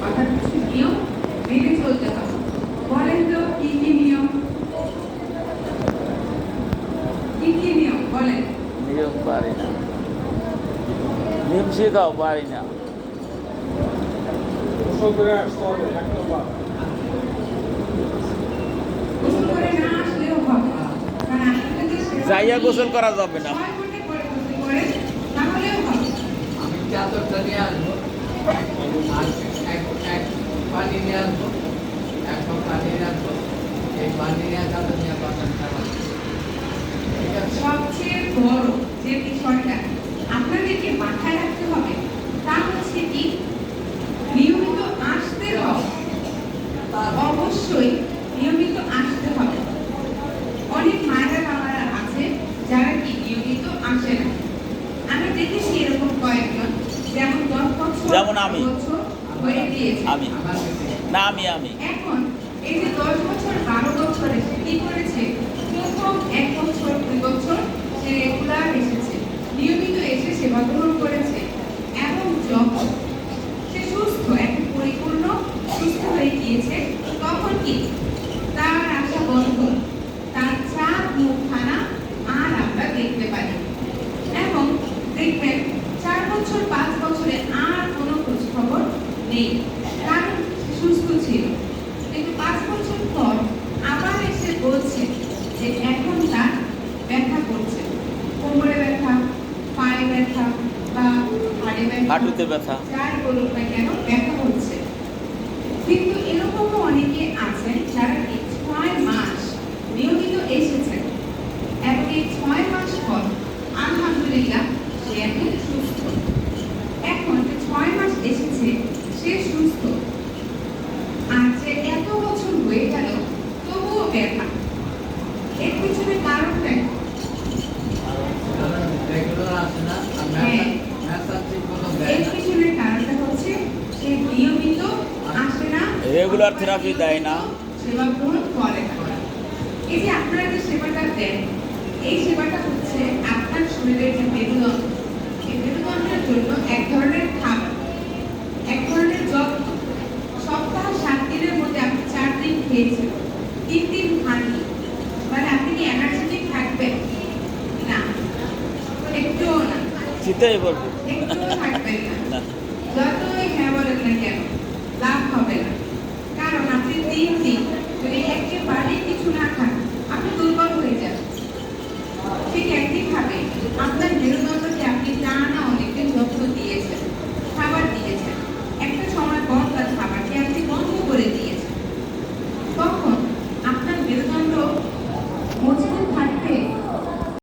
অর্থাৎ কিছু নিয়ম মেনে চলতে হবে। বলেন তো কি কি নিয়ম? কি কি নিয়ম বলেন? নিয়ম পারি না, নিয়ম শেখাও পারি না। গোসল করে না আসলেও হবে, কারণ আপনি যদি যাইয়া গোসল করা যাবে না। সময় মতো করে গোসল করেন তাহলেও হবে। আমি চাদরটা নিয়ে আসবো, আর এক পানি নিয়ে আসবো, এক কাপ পানি নিয়ে আসবো, এই পানি নিয়ে চাদর নিয়ে বাসন খাবো। ঠিক আছে? সবচেয়ে বড় যে বিষয়টা আপনাদেরকে মাথায় রাখতে হবে তা হচ্ছে কি, নিয়মিত আসতে হবে। অবশ্যই নিয়মিত আসতে হবে। অনেক মায়েরা বাবারা আছে যারা কি নিয়মিত আসে না। আমি দেখেছি এরকম কয়েকজন, যেমন 10 বছর যেমন আমি। 12 বছর হয়ে গিয়েছে। আমি আমার কাছে না, আমি এখন এই যে 10 বছর 12 বছরে সে কি করেছে, প্রথম 1 বছর 2 বছর সে রেগুলার এসেছে, নিয়মিত এসে সেবা গ্রহণ করেছে, এবং যখন সে সুস্থ, একটা পরিপূর্ণ সুস্থ হয়ে গিয়েছে, তখন কি তার আশা বন্ধ, তার চাঁদ মুখখানা আর আমরা দেখতে পাই। এবং দেখবেন 4 বছর 5 বছরে আর কোনো খোঁজ খবর নেই, কারণ সে সুস্থ ছিল। কিন্তু 5 বছর পর আবার এসে বলছে যে এখন তার ব্যথা করছে, কোমরে ব্যথা, পায়ে ব্যথা বা হাড়ে ব্যথা, হাঁটুতে ব্যথা। যাই বলুক না কেন ব্যথা হচ্ছে। কিন্তু এরকমও অনেকে আছেন যারা এই 6 মাস নিয়মিত এসেছেন, এবং এই 6 মাস পর আলহামদুলিল্লাহ সে এখন সুস্থ। এখন যে 6 মাস এসেছে সে সুস্থ, আর যে এত বছর হয়ে গেল তবুও ব্যথা, এর পিছনে কারণটা কি? রেগুলার আসে না, আর হ্যাঁ। ম্যাসাজ ঠিক মতো এর দেয় না। পিছনে কারণটা হচ্ছে সে নিয়মিত আসে না, রেগুলার থেরাপি দেয় না। সেবা গ্রহণ করে না। এই যে আপনারা যে সেবাটা দেন, এই সেবাটা হচ্ছে আপনার শরীরের যে মেরুদণ্ড, এই মেরুদণ্ডের জন্য এক ধরনের খাবার, এক ধরনের যত্ন। সপ্তাহ 7 দিনের মধ্যে আপনি 4 দিন খেয়েছেন, 3 দিন খাননি, মানে আপনি কি এনার্জেটিক থাকবেন? না, একটুও না, চিন্তাই করবো একটুও থাকবেন না। না। যতই হ্যাঁ বলেন না কেন, লাভ হবে না। কারণ আপনি 3 দিন যদি একেবারে কিছু না খান, আপনি দুর্বল হয়ে যাবেন। ঠিক একইভাবে আপনার মেরুদণ্ডকে আপনি টানা অনেকদিন যত্ন দিয়েছেন, খাবার দিয়েছেন, একটা সময় পর তার খাবারকে আপনি বন্ধ করে দিয়েছেন, তখন আপনার মেরুদণ্ড মজবুত